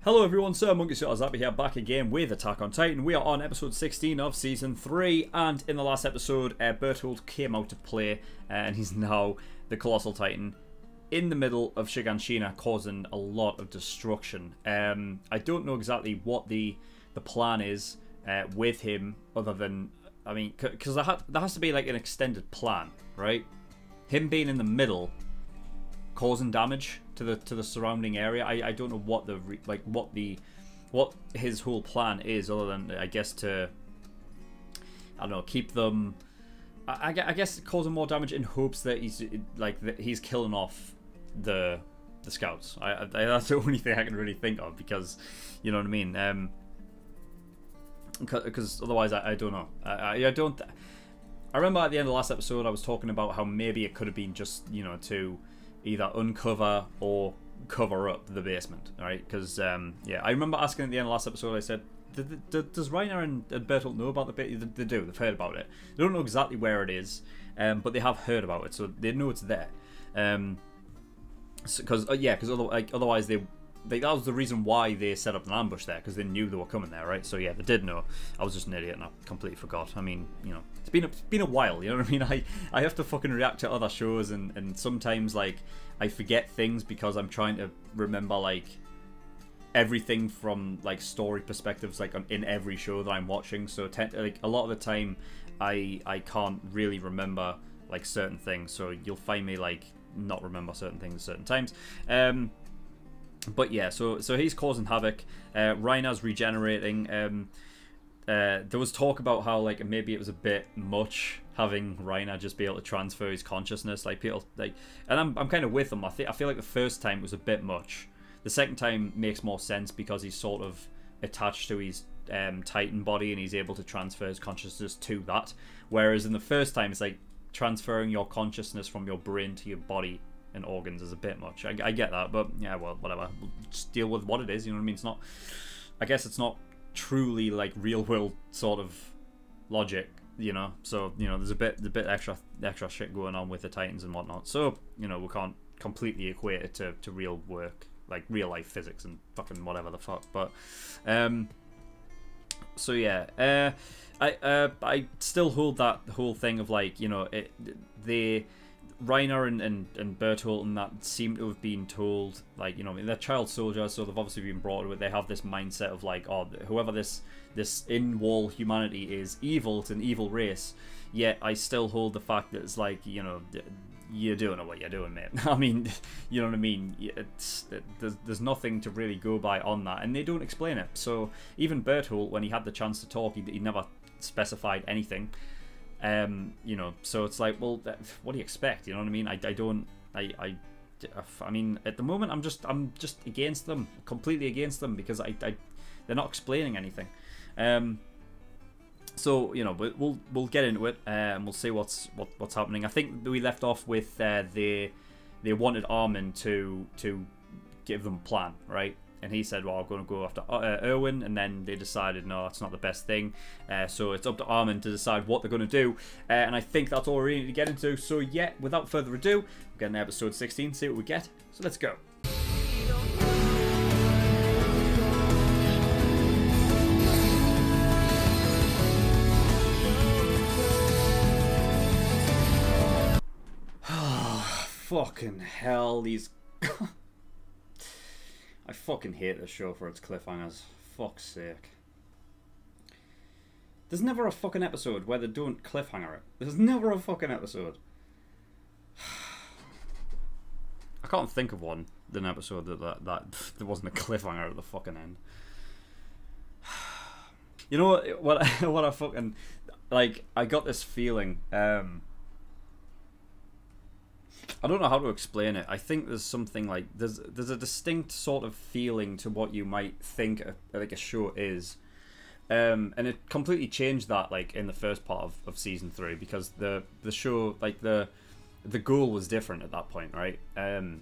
Hello everyone, SirMonkeySuit here, back again with Attack on Titan. We are on episode 16 of season 3, and in the last episode, Bertolt came out to play, and he's now the Colossal Titan in the middle of Shiganshina, causing a lot of destruction. I don't know exactly what the plan is with him, other than, I mean, because there has to be like an extended plan, right? Him being in the middle, causing damage to the surrounding area. I don't know what what his whole plan is, other than I guess to, I don't know, keep them. I guess causing more damage in hopes that he's killing off the scouts. That's the only thing I can really think of, because you know what I mean. Because otherwise I don't know. I don't. I remember at the end of the last episode I was talking about how maybe it could have been just, you know, to either uncover or cover up the basement, right? Because yeah, I remember asking at the end of the last episode, I said, does Reiner and Bertolt know about the bit? They do, they've heard about it. They don't know exactly where it is, but they have heard about it, so they know it's there. Because otherwise that was the reason why they set up an ambush there, because they knew they were coming there, right? So yeah, they did know. I was just an idiot and I completely forgot. I mean, you know, it's been a while, you know what I mean? I have to fucking react to other shows, and sometimes like I forget things because I'm trying to remember like everything from like story perspectives, like in every show that I'm watching. So like a lot of the time I can't really remember like certain things, so you'll find me like not remember certain things at certain times. But yeah, so he's causing havoc. Reiner's regenerating. There was talk about how like maybe it was a bit much having Reiner just be able to transfer his consciousness. Like people like, and I'm kind of with them. I feel like the first time was a bit much. The second time makes more sense because he's sort of attached to his Titan body and he's able to transfer his consciousness to that. Whereas in the first time, it's like transferring your consciousness from your brain to your body and organs is a bit much. I get that, but yeah, well, whatever. We'll just deal with what it is, you know what I mean? It's not, I guess it's not truly like real world sort of logic, you know? So, you know, there's a bit extra shit going on with the Titans and whatnot. So, you know, we can't completely equate it to real work, like real life physics and fucking whatever the fuck. But, so yeah, I still hold that whole thing of like, you know, Reiner and Bertolt and that seem to have been told, like, you know, I mean, they're child soldiers, so they've obviously been brought with. They have this mindset of like, oh, whoever this in-wall humanity is evil, it's an evil race. Yet I still hold the fact that it's like, you know, you're doing what you're doing, mate. I mean, you know what I mean? There's nothing to really go by on that, and they don't explain it. So even Bertolt, when he had the chance to talk, he never specified anything. You know, so it's like, well, what do you expect? You know what I mean? I mean, at the moment, I'm just against them, completely against them, because they're not explaining anything. So you know, we'll get into it, and we'll see what's happening. I think we left off with they wanted Armin to give them a plan, right? And he said, well, I'm going to go after Erwin, and then they decided, no, that's not the best thing. So it's up to Armin to decide what they're going to do. And I think that's all we really need to get into. So yeah, without further ado, we're getting to episode 16, see what we get. So let's go. Fucking hell, these... I fucking hate this show for its cliffhangers. Fuck's sake. There's never a fucking episode where they don't cliffhanger it. There's never a fucking episode. I can't think of one, an episode that there wasn't a cliffhanger at the fucking end. You know what I fucking... Like, I got this feeling... I don't know how to explain it. I think there's something like there's a distinct sort of feeling to what you might think like a show is, and it completely changed that like in the first part of season 3, because the show, like the goal was different at that point, right? And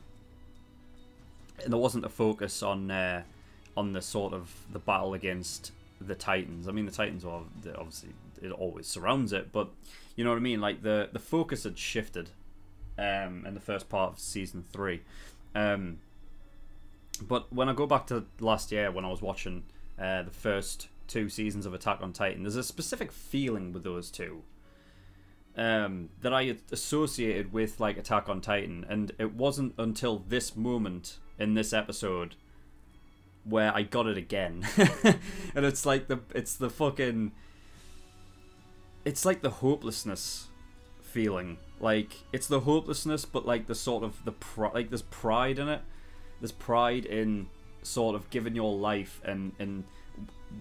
there wasn't a focus on the sort of the battle against the Titans. I mean, the Titans are obviously, it always surrounds it, but you know what I mean. Like the focus had shifted. In the first part of season 3, But when I go back to last year when I was watching the first 2 seasons of Attack on Titan, there's a specific feeling with those two that I associated with like Attack on Titan, and it wasn't until this moment in this episode where I got it again. And it's like the hopelessness feeling. Like, it's the hopelessness, but like the sort of like there's pride in it. There's pride in sort of giving your life, and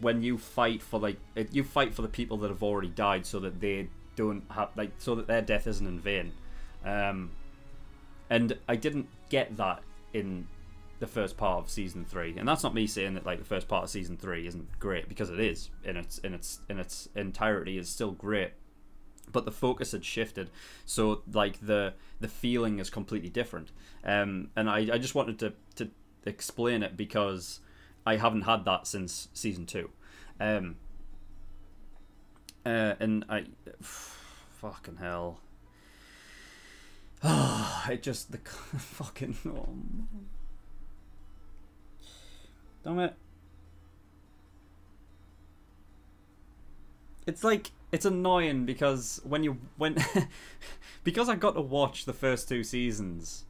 when you fight for the people that have already died, so that they don't have so that their death isn't in vain. And I didn't get that in the first part of season 3, and that's not me saying that like the first part of season 3 isn't great, because it is in its entirety is still great, but the focus had shifted, so like the feeling is completely different. And I just wanted to explain it, because I haven't had that since season 2. And I fucking hell. It just the fucking damn it. It's like, it's annoying because because I got to watch the first 2 seasons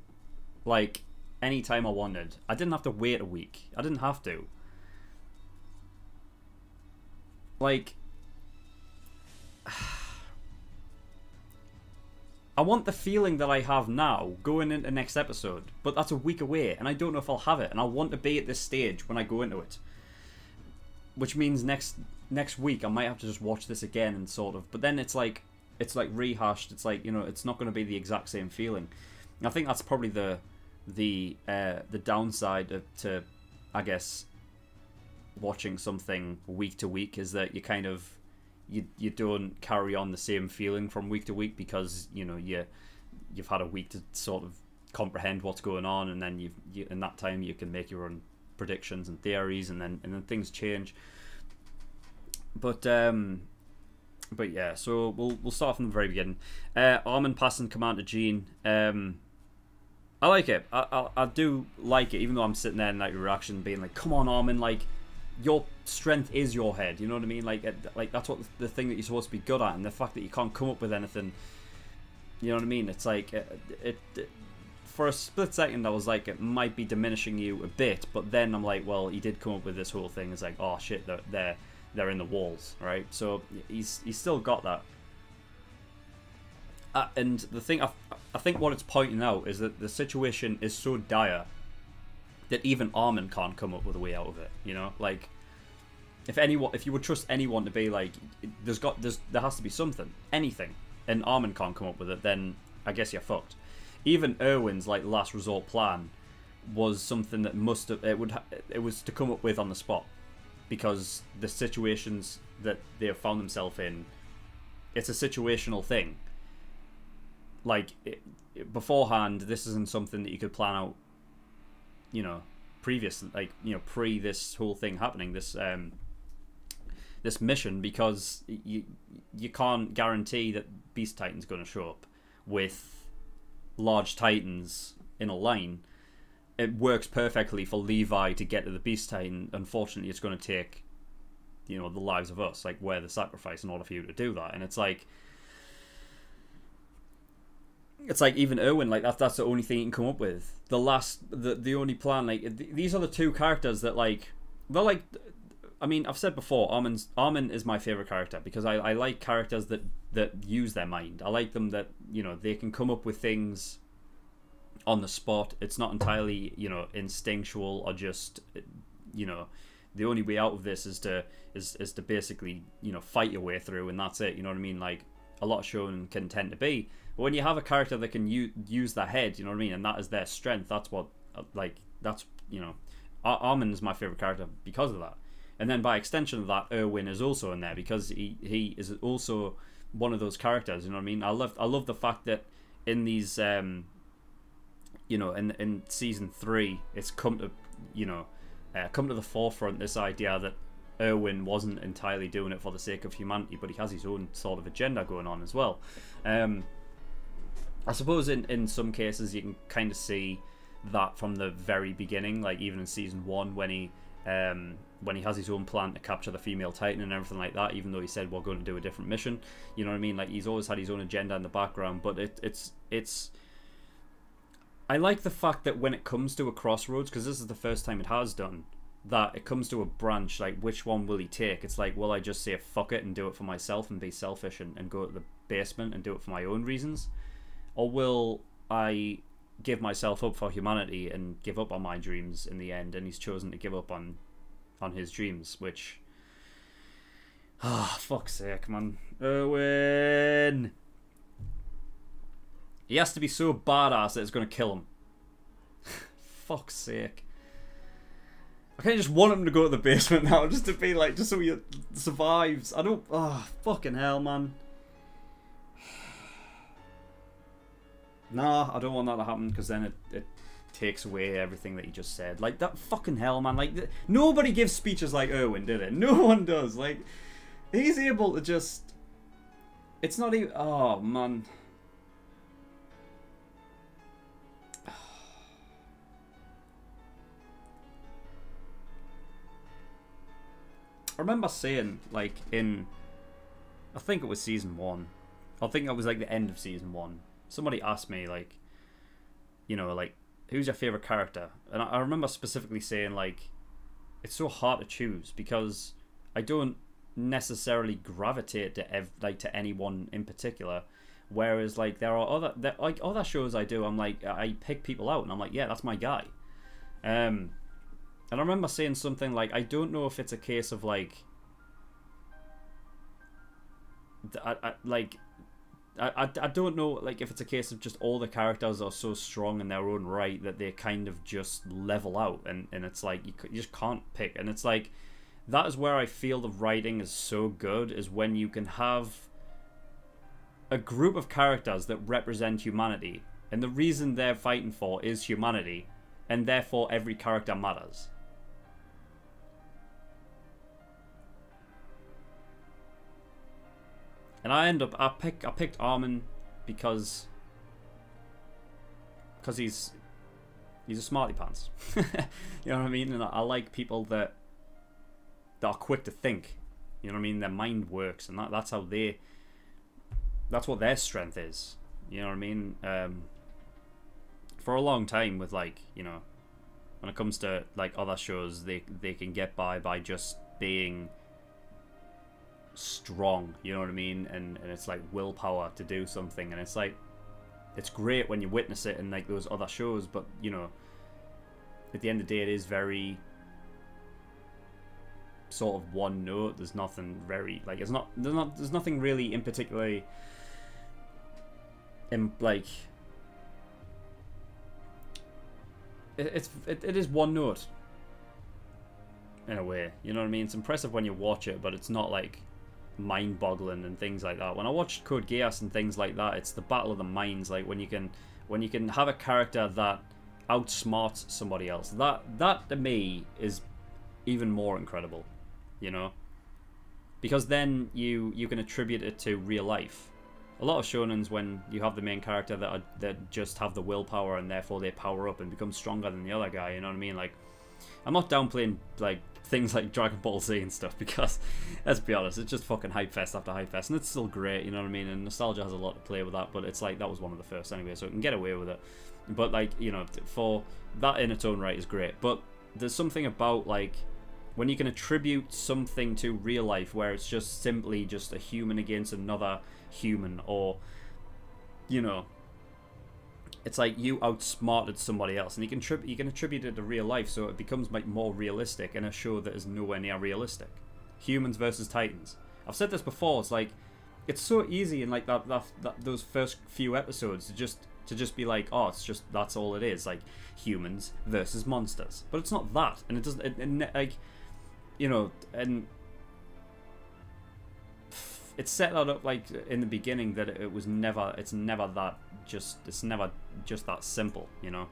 like anytime I wanted. I didn't have to wait a week. I didn't have to. Like, I want the feeling that I have now going into next episode, but that's a week away, and I don't know if I'll have it, and I want to be at this stage when I go into it. Which means next week I might have to just watch this again and sort of, but then it's like rehashed. It's like, you know, it's not going to be the exact same feeling. And I think that's probably the downside to, I guess, watching something week to week, is that you kind of you don't carry on the same feeling from week to week, because you know you've had a week to sort of comprehend what's going on, and then you in that time you can make your own predictions and theories, and then things change. But yeah, so we'll start from the very beginning. Armin passing command to Jean. I like it. I do like it, even though I'm sitting there in that reaction being like, come on, Armin, like, your strength is your head, you know what I mean? Like that's what the thing that you're supposed to be good at, and the fact that you can't come up with anything, you know what I mean? It's like it for a split second I was like, it might be diminishing you a bit, but then I'm like, well, he did come up with this whole thing. It's like, oh shit, they're in the walls, right? So he's still got that. And the thing, I think what it's pointing out is that the situation is so dire that even Armin can't come up with a way out of it. You know, like, if you would trust anyone to be like, there has to be something, anything, and Armin can't come up with it, then I guess you're fucked. Even Erwin's like last resort plan was something that it was to come up with on the spot, because the situations that they have found themselves in, it's a situational thing. Like, beforehand, this isn't something that you could plan out, you know, pre this whole thing happening, this mission, because you can't guarantee that Beast Titan's going to show up with large Titans in a line. It works perfectly for Levi to get to the Beast Titan. Unfortunately, it's going to take, you know, the lives of us, like, we're the sacrifice in order for you to do that. And it's like even Erwin, like, that's the only thing you can come up with. The only plan, like, these are the two characters that, like, they're like, I mean, I've said before, Armin is my favorite character, because I like characters that use their mind. I like them that, you know, they can come up with things on the spot. It's not entirely, you know, instinctual, or just, you know, the only way out of this is to basically, you know, fight your way through, and that's it. You know what I mean? Like, a lot of shonen can tend to be. But when you have a character that can use their head, you know what I mean, and that is their strength, that's what, like, that's, you know, Armin is my favorite character because of that. And then by extension of that, Erwin is also in there, because he is also one of those characters, you know what I mean? I love the fact that in these, you know, in season 3, it's come to the forefront, this idea that Erwin wasn't entirely doing it for the sake of humanity, but he has his own sort of agenda going on as well. I suppose in some cases you can kind of see that from the very beginning, like even in season 1 when he has his own plan to capture the female Titan and everything like that, even though he said we're going to do a different mission. You know what I mean? Like, he's always had his own agenda in the background, but it's I like the fact that when it comes to a crossroads, because this is the first time it has done, that it comes to a branch, like, which one will he take? It's like, will I just say fuck it and do it for myself and be selfish and go to the basement and do it for my own reasons? Or will I give myself up for humanity and give up on my dreams in the end? And he's chosen to give up on his dreams, which... fuck's sake, man. Owen! He has to be so badass that it's going to kill him. Fuck's sake. I kind of just want him to go to the basement now, just to be like, just so he survives. I don't... fucking hell, man. Nah, I don't want that to happen, because then it takes away everything that he just said. Like, that fucking hell, man. Like, nobody gives speeches like Erwin, did it? No one does. Like, he's able to just... It's not even... Oh, man. I remember saying, like, in... I think it was season 1. I think it was, like, the end of season 1. Somebody asked me, like, you know, like, who's your favourite character? And I remember specifically saying, like, it's so hard to choose because I don't necessarily gravitate to anyone in particular. Whereas, like, there are other shows I do, I'm like, I pick people out and I'm like, yeah, that's my guy. And I remember saying something like, I don't know if it's a case of, like, I don't know, like, if it's a case of just all the characters are so strong in their own right that they kind of just level out, and it's like you just can't pick. And it's like, that is where I feel the writing is so good, is when you can have a group of characters that represent humanity, and the reason they're fighting for is humanity, and therefore every character matters. And I picked Armin because he's a smarty pants. You know what I mean? And I like people that are quick to think. You know what I mean? Their mind works, and that's what their strength is. You know what I mean? For a long time, with, like, you know, when it comes to, like, other shows, they can get by just being strong, you know what I mean? And it's like willpower to do something, and it's like, it's great when you witness it in, like, those other shows, but, you know, at the end of the day, it is very sort of one note. There's nothing very, like, there's nothing really in particularly in, like, it is one note in a way, you know what I mean? It's impressive when you watch it, but it's not like mind-boggling and things like that. When I watched Code Geass and things like that, it's the battle of the minds. Like, when you can have a character that outsmarts somebody else, that to me is even more incredible, you know, because then you can attribute it to real life. A lot of shonens, when you have the main character that just have the willpower and therefore they power up and become stronger than the other guy, you know what I mean? Like, I'm not downplaying, like, things like Dragon Ball Z and stuff, because, let's be honest, it's just fucking hype fest after hype fest, and it's still great, you know what I mean? And nostalgia has a lot to play with that, but it's like, that was one of the first anyway, so it can get away with it. But, like, you know, for that in its own right is great. But there's something about, like, when you can attribute something to real life where it's just simply just a human against another human, or, you know, it's like you outsmarted somebody else, and you can attribute it to real life, so it becomes, like, more realistic in a show that is nowhere near realistic. Humans versus Titans. I've said this before. It's like, it's so easy in, like, those first few episodes to just be like, oh, it's just, that's all it is, like, humans versus monsters. But it's not that, and it doesn't, like, you know, and it's set that up, like, in the beginning, that it's never just that simple, you know.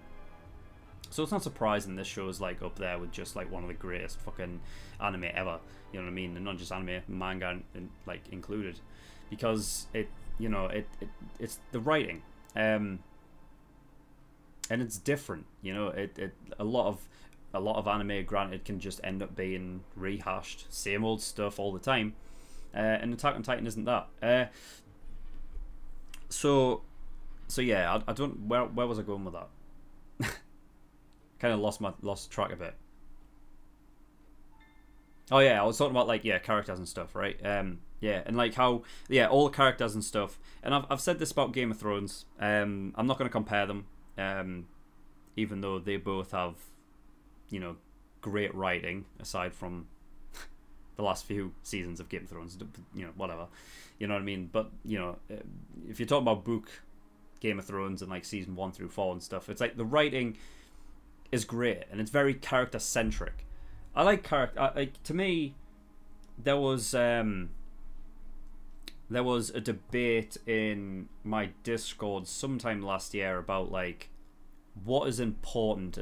So it's not surprising this show is, like, up there with just, like, one of the greatest fucking anime ever, you know what I mean? And not just anime, manga, like, included, because it, you know, it's the writing. and it's different. You know, a lot of anime, granted, can just end up being rehashed, same old stuff all the time. And Attack on Titan isn't that. So yeah, I don't. Where was I going with that? Kind of lost track of it. Oh yeah, I was talking about like characters and stuff, right? Yeah, and like how all the characters and stuff. And I've said this about Game of Thrones. I'm not going to compare them, even though they both have, great writing aside from the last few seasons of Game of Thrones. Whatever, you know what I mean. But if you're talking about book Game of Thrones and like season 1 through 4 and stuff, it's like the writing is great and it's very character centric. I like character. Like, to me, there was a debate in my Discord sometime last year about like what is important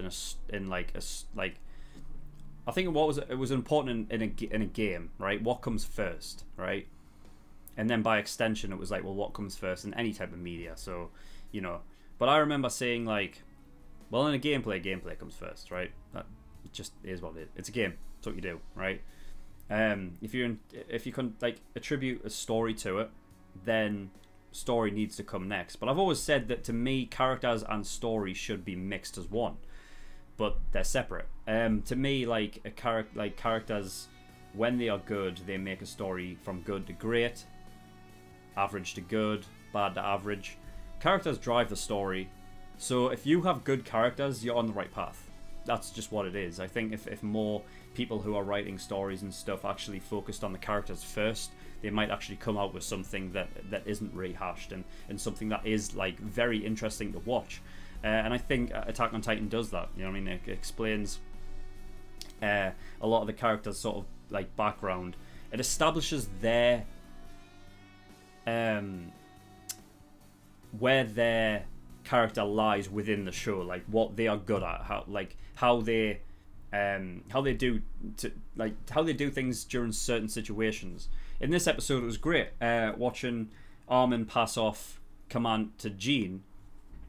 I think it was important in a game, right? What comes first, right? And then by extension, it was like, well, what comes first in any type of media? So, But I remember saying like, well, in a gameplay comes first, right? That just is what it is. It's a game. It's what you do, right? If you can like attribute a story to it, then story needs to come next. But I've always said that to me, characters and story should be mixed as one, but they're separate. To me, like characters, when they are good, they make a story from good to great, average to good, bad to average. Characters drive the story. So if you have good characters, you're on the right path. That's just what it is. I think if more people who are writing stories and stuff actually focused on the characters first, they might actually come out with something that isn't rehashed and something that is like very interesting to watch. And I think Attack on Titan does that. You know what I mean? It explains a lot of the characters' sort of like background. It establishes their where their character lies within the show, like what they are good at, how they do things during certain situations. In this episode, it was great watching Armin pass off command to Jean,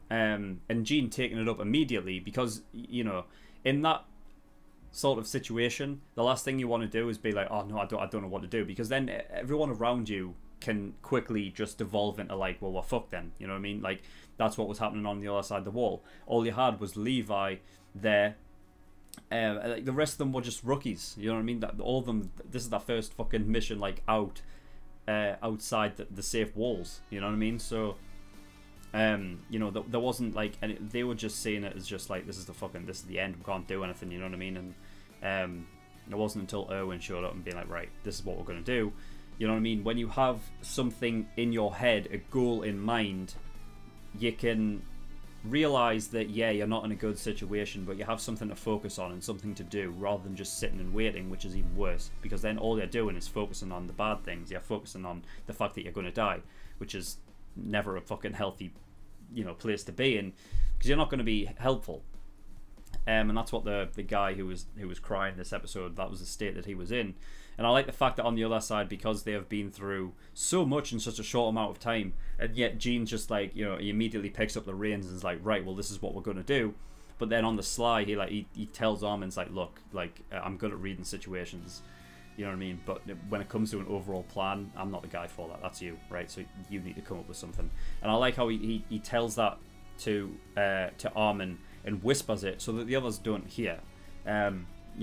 and Jean taking it up immediately, because in that sort of situation, the last thing you want to do is be like, oh no, I don't know what to do, because then everyone around you can quickly just devolve into like, well, fuck then, you know what I mean? Like, that's what was happening on the other side of the wall. All you had was Levi there. Like the rest of them were just rookies, you know what I mean? That all of them, this is their first fucking mission, like outside the safe walls, you know what I mean? So there wasn't like, and they were just seeing it as just like, this is the end, we can't do anything, you know what I mean? And it wasn't until Erwin showed up and being like, right, this is what we're gonna do. You know what I mean? When you have something in your head, a goal in mind, you can realize that, yeah, you're not in a good situation, but you have something to focus on and something to do, rather than just sitting and waiting, which is even worse, because then all you're doing is focusing on the bad things. You're focusing on the fact that you're going to die, which is never a fucking healthy, place to be in, because you're not going to be helpful. And that's what the guy who was crying this episode, that was the state that he was in. And I like the fact that on the other side, because they have been through so much in such a short amount of time, and yet Jean's just like, he immediately picks up the reins and is like, right, well, this is what we're going to do. But then on the sly, he tells Armin's like, look, like, I'm good at reading situations, you know what I mean? But when it comes to an overall plan, I'm not the guy for that. That's you, right? So you need to come up with something. And I like how he tells that to Armin and whispers it so that the others don't hear. You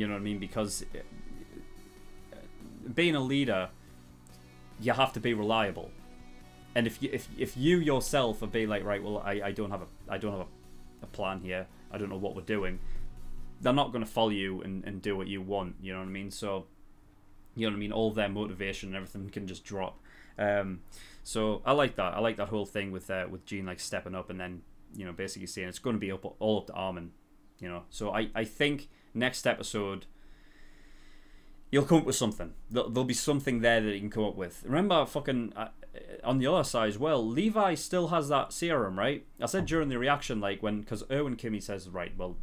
know what I mean? Because being a leader, you have to be reliable. And if you yourself are being like, right, well, I don't have a plan here, I don't know what we're doing, they're not going to follow you and do what you want. You know what I mean? So, you know what I mean? All their motivation and everything can just drop. So I like that. I like that whole thing with Jean like stepping up and then basically saying it's going to be all up to Armin. So I think next episode, you'll come up with something. There'll be something there that you can come up with. Remember, fucking on the other side as well, Levi still has that serum, right? I said during the reaction, like because Erwin Kimmy says, right, well,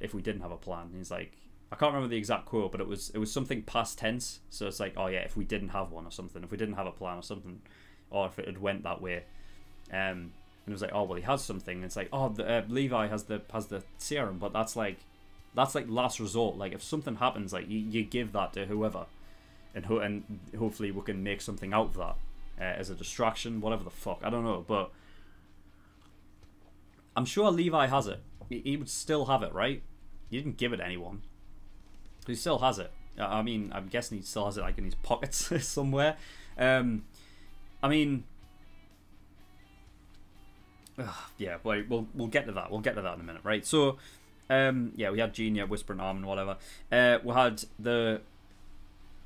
if we didn't have a plan, he's like, I can't remember the exact quote, but it was something past tense. So it's like, oh yeah, if we didn't have one or something, if we didn't have a plan or something, or if it had went that way. And it was like, oh well, he has something. And it's like, oh, Levi has the serum, but that's like last resort. Like if something happens, like you give that to whoever, and hopefully we can make something out of that as a distraction, whatever the fuck. I don't know, but I'm sure Levi has it. He would still have it, right? He didn't give it to anyone. He still has it. I mean, I'm guessing he still has it like in his pockets somewhere. I mean, yeah, we'll get to that. We'll get to that in a minute, right? So, yeah, we had Jean, Whispering Arm and whatever. We had the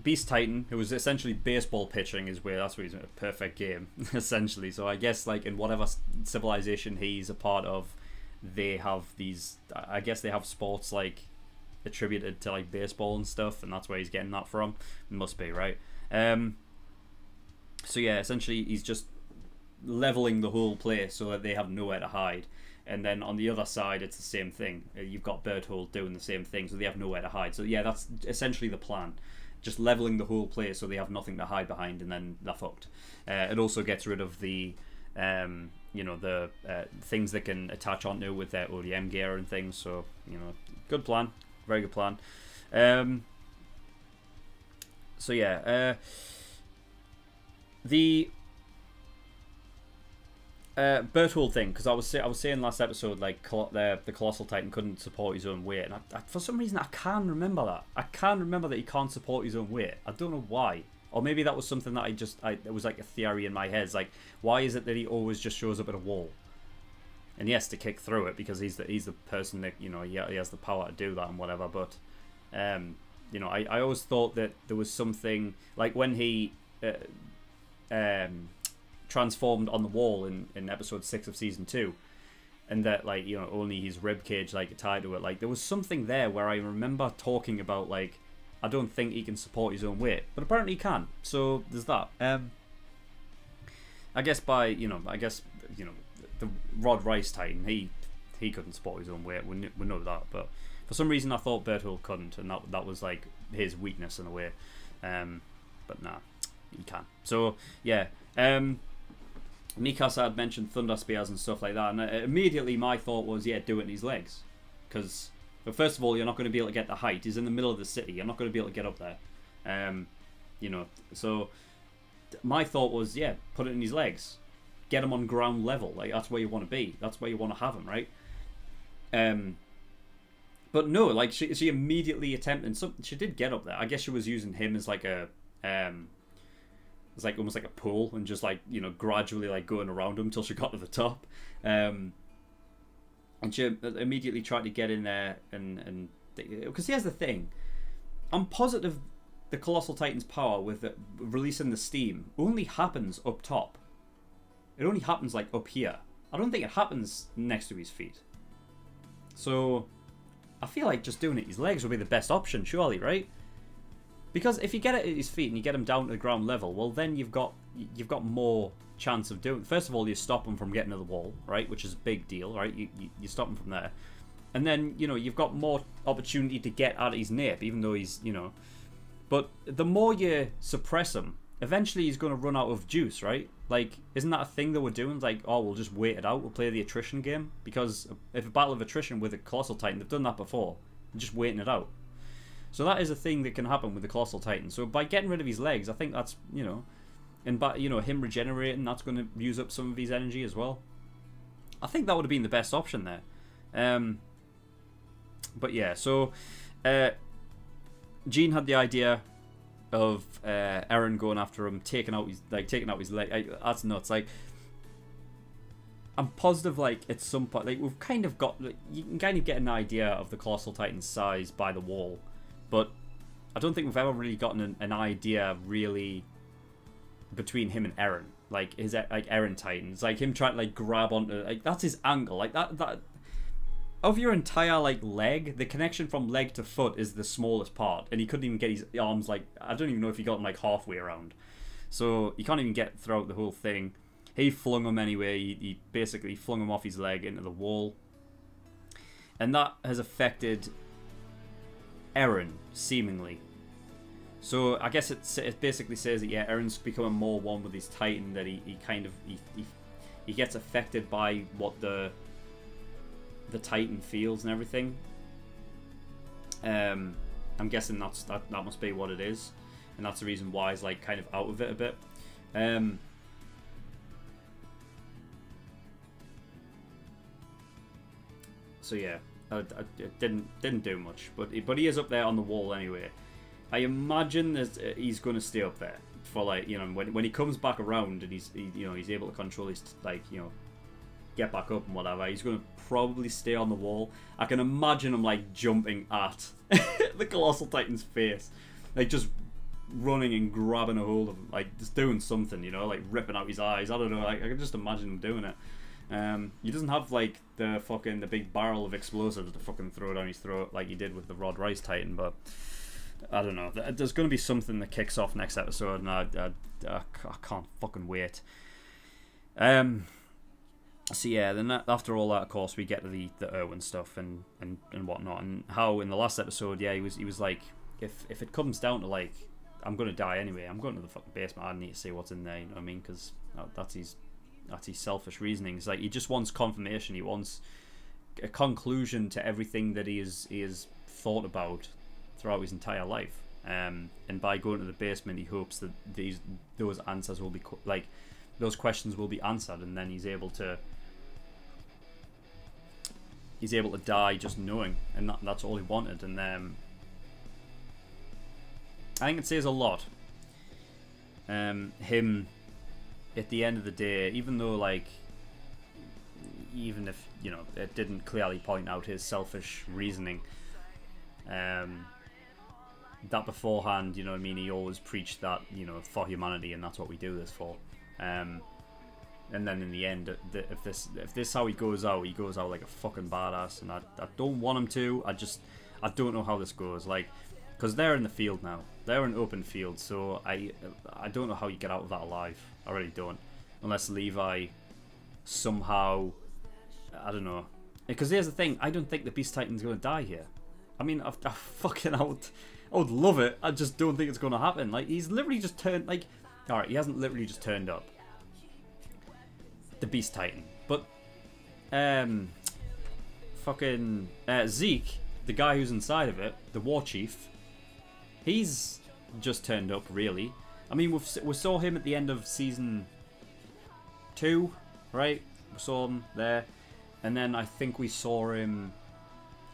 Beast Titan, who was essentially baseball pitching his way. That's where he's in a perfect game, essentially. So I guess like in whatever civilization he's a part of, they have these. I guess they have sports like attributed to like baseball and stuff, and that's where he's getting that from. It must be, right? So yeah, essentially he's just leveling the whole place so that they have nowhere to hide. And then on the other side, it's the same thing. You've got Berthold doing the same thing, so they have nowhere to hide. So yeah, that's essentially the plan. Just leveling the whole place so they have nothing to hide behind, and then they're fucked. It also gets rid of the, you know, the things that can attach onto with their ODM gear and things. So, you know, good plan. Very good plan. So yeah, the Berthold thing, because I was saying last episode, like the Colossal Titan couldn't support his own weight, and for some reason I can't remember that. I can't remember that he can't support his own weight. I don't know why, or maybe that was something that it was like a theory in my head. It's like, why is it that he always just shows up at a wall, and he has to kick through it because he's the person that, you know, he has the power to do that and whatever. But you know, I always thought that there was something like when he transformed on the wall in episode 6 of season 2, and that, like, you know, only his rib cage like tied to it. Like there was something there where I remember talking about, like, I don't think he can support his own weight, but apparently he can. So there's that. I guess the Rod Rice Titan, he couldn't support his own weight. We know that, but for some reason I thought Berthold couldn't, and that was like his weakness in a way. But nah, he can. So yeah. Mikasa had mentioned Thunder Spears and stuff like that, and immediately my thought was, yeah, do it in his legs. Because, first of all, you're not going to be able to get the height. He's in the middle of the city. You're not going to be able to get up there. You know, so my thought was, yeah, put it in his legs. Get him on ground level. Like, that's where you want to be. That's where you want to have him, right? But no, like, she immediately attempted, so she did get up there. I guess she was using him as like a, it's like almost like a pool, and just like, you know, gradually like going around him till she got to the top, and she immediately tried to get in there, and because here's the thing, I'm positive the Colossal Titan's power with releasing the steam only happens up top. It only happens like up here. I don't think it happens next to his feet. So I feel like just doing it his legs would be the best option, surely, right? Because if you get it at his feet and you get him down to the ground level, well, then you've got more chance of doing. First of all, you stop him from getting to the wall, right, which is a big deal, right? You stop him from there, and then, you know, you've got more opportunity to get at his nape, even though he's, you know. But the more you suppress him, eventually he's going to run out of juice, right? Like, isn't that a thing that we're doing? Like, oh, we'll just wait it out. We'll play the attrition game, because if a battle of attrition with a Colossal Titan, they've done that before. They're just waiting it out. So that is a thing that can happen with the Colossal Titan. So by getting rid of his legs, I think that's, you know, and by, you know, him regenerating, that's going to use up some of his energy as well. I think that would have been the best option there. But yeah, so Jean had the idea of Eren going after him, taking out his leg. That's nuts. Like, I'm positive, like, at some point, like, we've kind of got, like, you can kind of get an idea of the Colossal Titan's size by the wall. But I don't think we've ever really gotten an idea, really, between him and Eren. Like, his, like, Eren Titan. It's like him trying to, like, grab onto, like, that's his angle. Like, that of your entire, like, leg, the connection from leg to foot is the smallest part. And he couldn't even get his arms, like, I don't even know if he got them, like, halfway around. So, you can't even get throughout the whole thing. He flung him anyway. He basically flung him off his leg into the wall. And that has affected Eren, seemingly. So I guess it basically says that, yeah, Eren's becoming more one with his Titan, that he he gets affected by what the Titan feels and everything. I'm guessing that must be what it is, and that's the reason why he's like kind of out of it a bit. So yeah, it didn't do much, but he is up there on the wall anyway. I imagine that he's going to stay up there for, like, you know, when he comes back around and he's able to control his, like, you know, get back up and whatever. He's going to probably stay on the wall. I can imagine him like jumping at the Colossal Titan's face, like just running and grabbing a hold of him, like just doing something, you know, like ripping out his eyes. I don't know. I can just imagine him doing it. He doesn't have like the big barrel of explosives to fucking throw down his throat like he did with the Rod Rice Titan, but I don't know. There's going to be something that kicks off next episode, and I can't fucking wait. So yeah, then after all that, of course, we get to the Irwin stuff and whatnot, and how in the last episode, yeah, he was like, if it comes down to like, I'm gonna die anyway, I'm going to the fucking basement. I need to see what's in there. You know what I mean? Because that's his selfish reasoning. It's like he just wants confirmation. He wants a conclusion to everything that he has thought about throughout his entire life. And by going to the basement, he hopes that those answers will be those questions will be answered, and then he's able to die just knowing, and that's all he wanted. And I think it says a lot. Him at the end of the day, even though like, even if, you know, it didn't clearly point out his selfish reasoning, that beforehand, you know what I mean, he always preached that, you know, for humanity, and that's what we do this for. And then in the end, if this is how he goes out like a fucking badass, and I don't want him to. I don't know how this goes, like, because they're in the field now, they're in open field, so I don't know how you get out of that alive. I really don't, unless Levi somehow, I don't know, because here's the thing, I don't think the Beast Titan's gonna die here. I mean, I would love it. I just don't think it's gonna happen. Like, he's literally just turned, like, alright, he hasn't literally just turned up, the Beast Titan, but fucking Zeke, the guy who's inside of it, the War Chief, he's just turned up, really. I mean, we saw him at the end of season 2, right? We saw him there, and then I think we saw him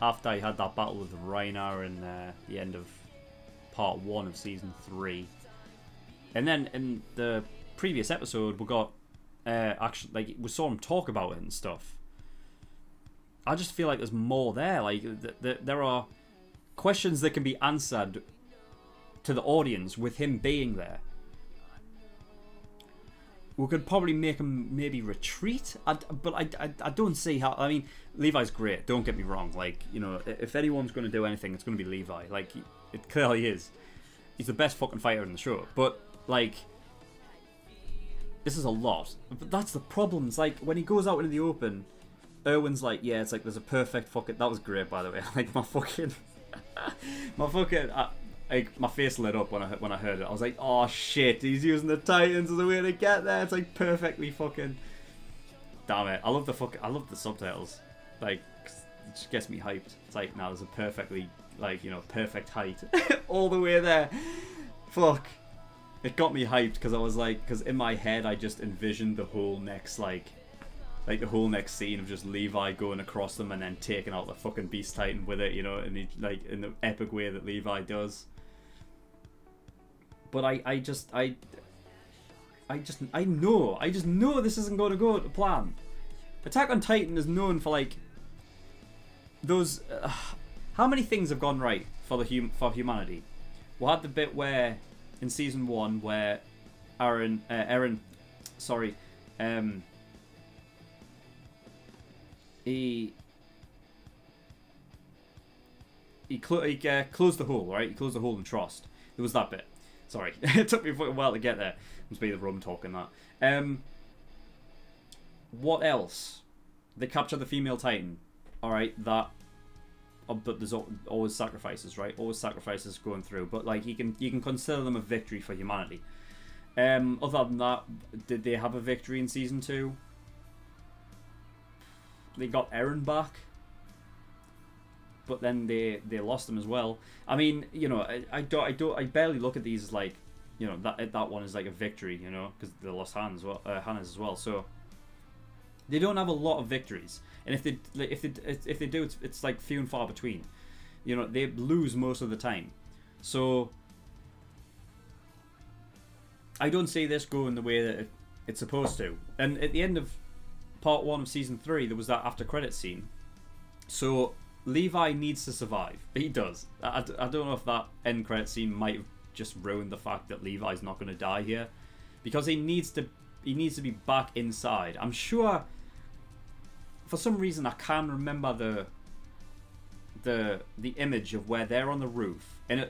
after he had that battle with Reiner in the end of part 1 of season 3. And then in the previous episode, we got actually, like, we saw him talk about it and stuff. I just feel like there's more there. Like, there are questions that can be answered to the audience with him being there. We could probably make him maybe retreat, but I don't see how. I mean, Levi's great, don't get me wrong. Like, you know, if anyone's going to do anything, it's going to be Levi. Like, it clearly is. He's the best fucking fighter in the show. But, like, this is a lot. But that's the problem. It's like, when he goes out into the open, Irwin's like, yeah, it's like there's a perfect fucking... That was great, by the way. Like, my fucking... my face lit up when I heard it. I was like, oh shit, he's using the Titans as a way to get there. It's like perfectly fucking... Damn it. I love the subtitles. Like, it just gets me hyped. It's like, now there's a perfectly, like, you know, perfect height all the way there. Fuck. It got me hyped because I was like, because in my head I just envisioned the whole next, like the whole next scene of just Levi going across them and then taking out the fucking Beast Titan with it, you know, and like in the epic way that Levi does. But I just know this isn't going to go to plan. Attack on Titan is known for, like, those. How many things have gone right for humanity? We had the bit where in season 1 where Eren, sorry, he closed the hole, right? He closed the hole in Trost. There was that bit. Sorry, it took me a while to get there. Must be the rum talking that. What else? They capture the female Titan. Alright, that... but there's always sacrifices, right? Always sacrifices going through. But, like, you can consider them a victory for humanity. Other than that, did they have a victory in Season 2? they got Aaron back, but then they lost him as well. I mean, you know, I barely look at these as like, you know, that one is like a victory, you know, because they lost Hannah's as well. So they don't have a lot of victories, and if they do, it's like few and far between. You know, they lose most of the time. So I don't see this going the way that it's supposed to. And at the end of part 1 of season 3, there was that after credit scene. So Levi needs to survive. He does. I don't know if that end credit scene might have just ruined the fact that Levi's not going to die here, because he needs to be back inside. I'm sure for some reason I can't remember the image of where they're on the roof, and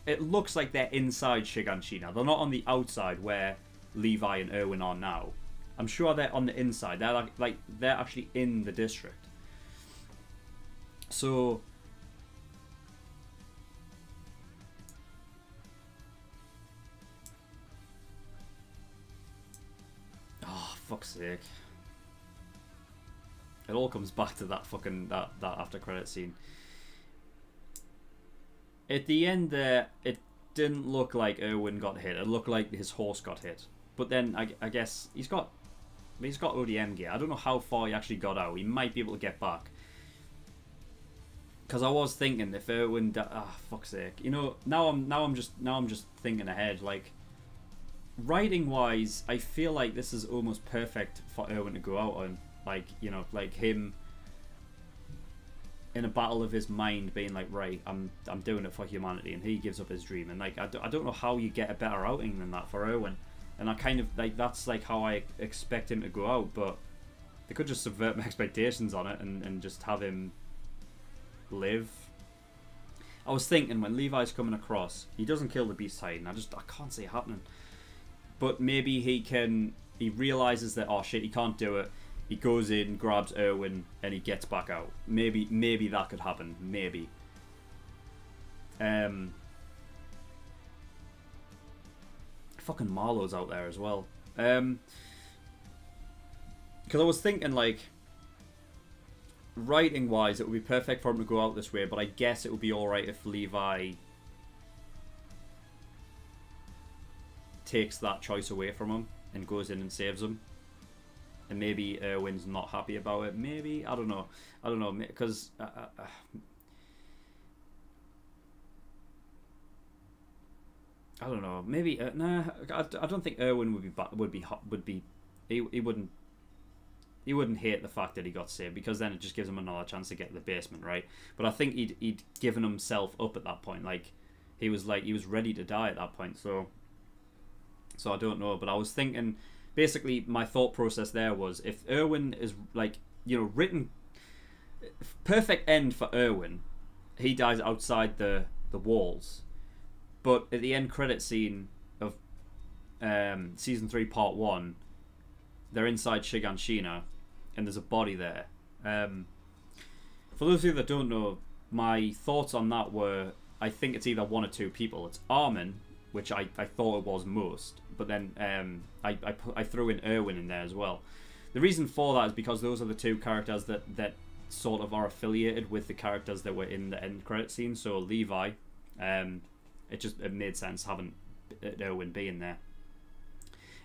it looks like they're inside Shiganshina. They're not on the outside where Levi and Erwin are now. I'm sure they're on the inside. They're like they're actually in the district. So oh, fuck's sake. It all comes back to that fucking that after credit scene. At the end there, it didn't look like Erwin got hit. It looked like his horse got hit. But then I guess he's got ODM gear. I don't know how far he actually got out. He might be able to get back. Because I was thinking if Erwin, fuck's sake. You know, now I'm just thinking ahead. Like, writing wise, I feel like this is almost perfect for Erwin to go out on. Like, you know, like him in a battle of his mind being like, right, I'm doing it for humanity, and he gives up his dream. And like, I don't know how you get a better outing than that for Erwin. And I kind of like, that's like how I expect him to go out, but they could just subvert my expectations on it and just have him live. I was thinking when Levi's coming across, he doesn't kill the Beast Titan. I can't see it happening. But maybe he realizes that, oh shit, he can't do it. He goes in, grabs Erwin, and he gets back out. Maybe that could happen. Maybe. Fucking Marlowe's out there as well. Because I was thinking, like, writing-wise, it would be perfect for him to go out this way, but I guess it would be alright if Levi takes that choice away from him and goes in and saves him. And maybe Erwin's not happy about it. Maybe, I don't know, because I don't know. Maybe nah. I don't think Erwin he wouldn't hate the fact that he got saved, because then it just gives him another chance to get to the basement, right? But I think he'd given himself up at that point. Like he was ready to die at that point. So I don't know. But I was thinking. Basically, my thought process there was, if Erwin is, like, you know, written... Perfect end for Erwin. He dies outside the walls. But at the end credit scene of Season 3, Part 1, they're inside Shiganshina, and there's a body there. For those of you that don't know, my thoughts on that were, I think it's either one or two people. It's Armin, which I thought it was most, but then I threw in Erwin in there as well. The reason for that is because those are the two characters that sort of are affiliated with the characters that were in the end credit scene. So Levi, it made sense having Erwin be in there,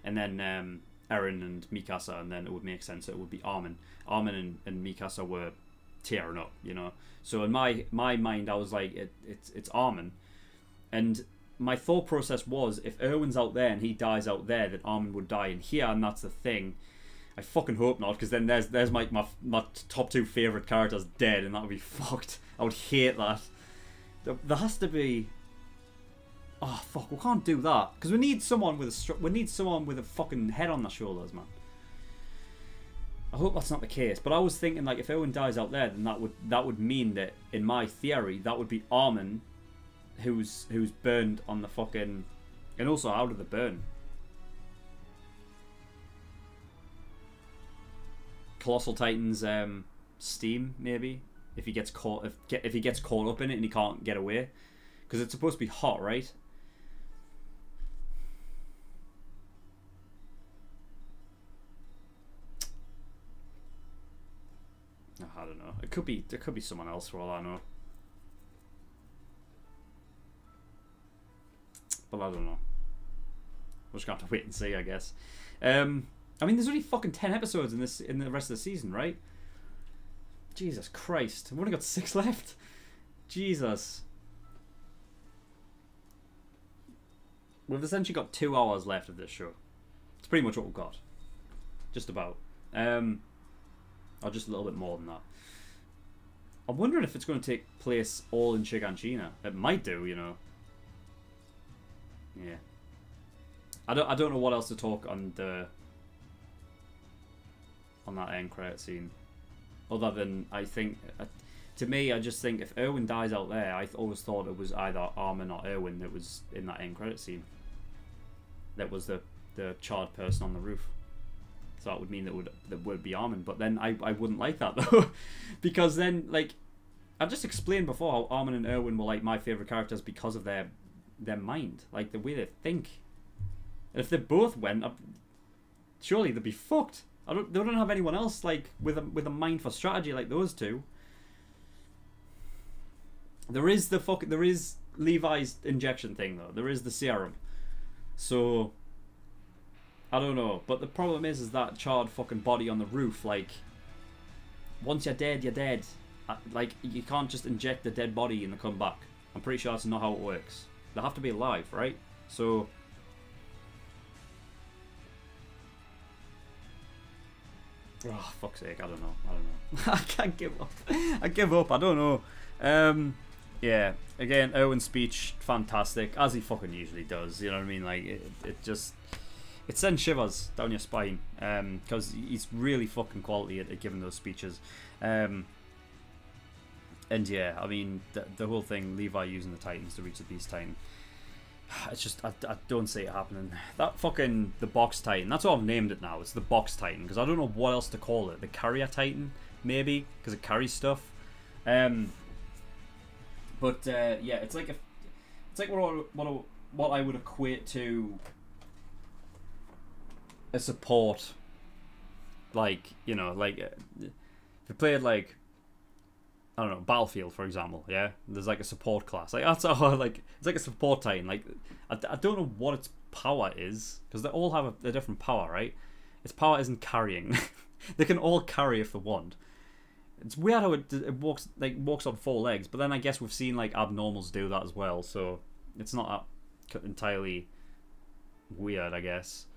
and then Eren and Mikasa, and then it would make sense that it would be Armin. Armin and Mikasa were tearing up, you know. So in my mind, I was like, it's Armin, and my thought process was, if Erwin's out there and he dies out there, then Armin would die in here, and that's the thing. I fucking hope not, because then there's my top two favourite characters dead, and that would be fucked. I would hate that. There has to be... Oh fuck, we can't do that, because we need someone with a fucking head on their shoulders, man. I hope that's not the case, but I was thinking, like, if Erwin dies out there, then that would mean that, in my theory, that would be Armin, who's burned on the fucking, and also out of the burn. Colossal Titan's steam, maybe, if he gets caught up in it and he can't get away, because it's supposed to be hot, right? I don't know. It could be someone else for all I know. But I don't know. We're just gonna have to wait and see, I guess. I mean, there's only fucking 10 episodes in the rest of the season, right? Jesus Christ. I've only got 6 left. Jesus. We've essentially got 2 hours left of this show. It's pretty much what we've got. Just about. Or just a little bit more than that. I'm wondering if it's going to take place all in Shiganshina. It might do, you know. Yeah. I don't know what else to talk on that end credit scene. Other than, I think, to me, I just think if Erwin dies out there, I always thought it was either Armin or Erwin that was in that end credit scene. That was the charred person on the roof. So that would mean that would be Armin. But then I wouldn't like that, though. Because then, like, I've just explained before how Armin and Erwin were, like, my favourite characters because of their mind. Like, the way they think. And if they both went, surely they'd be fucked. They don't have anyone else like with a mind for strategy like those two. There is Levi's injection thing though. There is the serum. So I don't know. But the problem is that charred fucking body on the roof. Like once you're dead, you're dead. Like you can't just inject the dead body and they come back. I'm pretty sure that's not how it works. They have to be alive, right? So. Oh, fuck's sake, I don't know. I can't give up. I give up, I don't know. Yeah, again, Erwin's speech, fantastic, as he fucking usually does, you know what I mean? Like, it sends shivers down your spine, because he's really fucking quality at giving those speeches. And yeah, I mean, the whole thing, Levi using the Titans to reach the Beast Titan, it's just, I don't see it happening. That fucking, the Box Titan, that's what I've named it now. It's the Box Titan, because I don't know what else to call it. The Carrier Titan, maybe, because it carries stuff. But yeah, it's like what I would equate to a support. Like, you know, like if you played like, I don't know, Battlefield, for example, yeah? There's like a support class. Like, that's how, like, it's like a support Titan. Like, I don't know what its power is, because they all have a different power, right? Its power isn't carrying. They can all carry if they want. It's weird how it walks on 4 legs, but then I guess we've seen, like, abnormals do that as well, so it's not entirely weird, I guess.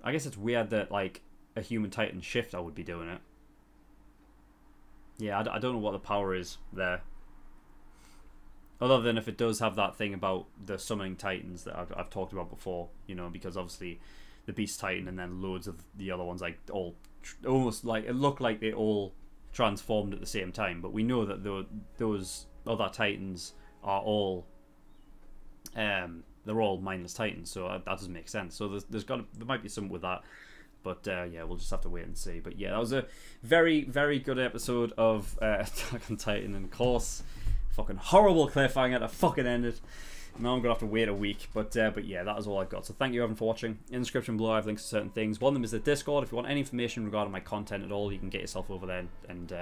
I guess it's weird that, like, a human Titan shifter would be doing it. Yeah, I don't know what the power is there. Other than if it does have that thing about the summoning Titans that I've talked about before, you know, because obviously the Beast Titan and then loads of the other ones, like, all almost like, it looked like they all transformed at the same time, but we know that those other Titans are all, they're all mindless Titans, so that doesn't make sense. So there might be something with that. But yeah, we'll just have to wait and see. But yeah, that was a very, very good episode of Attack on Titan. And of course, fucking horrible cliffhanger to fucking end it. Now I'm going to have to wait a week. But yeah, that is all I've got. So thank you everyone for watching. In the description below I have links to certain things. One of them is the Discord. If you want any information regarding my content at all, you can get yourself over there and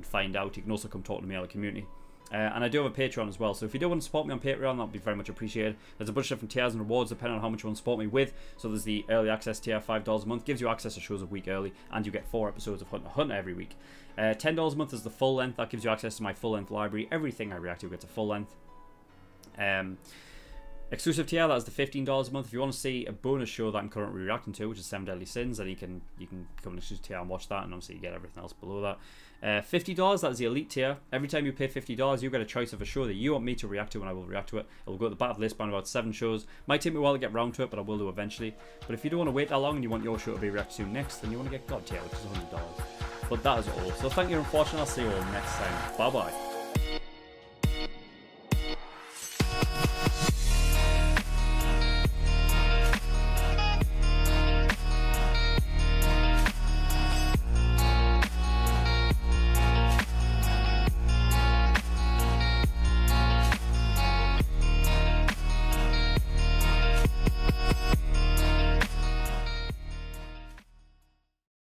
find out. You can also come talk to me on the community. And I do have a Patreon as well, so if you do want to support me on Patreon, that would be very much appreciated. There's a bunch of different tiers and rewards depending on how much you want to support me with. So there's the early access tier, $5 a month, gives you access to shows a week early, and you get 4 episodes of Hunter x Hunter every week. $10 a month is the full length, that gives you access to my full length library. Everything I react to gets a full length. Exclusive tier, that is the $15 a month. If you want to see a bonus show that I'm currently reacting to, which is 7 Deadly Sins, then you can come to exclusive tier and watch that, and obviously you get everything else below that. $50, that is the elite tier. Every time you pay $50, you get a choice of a show that you want me to react to, and I will react to it. I will go to the battle list by about 7 shows. Might take me a while to get round to it, but I will do eventually. But if you don't want to wait that long and you want your show to be reacted to next, then you want to get God tier, which is $100. But that is all. So thank you for watching. I'll see you all next time. Bye bye.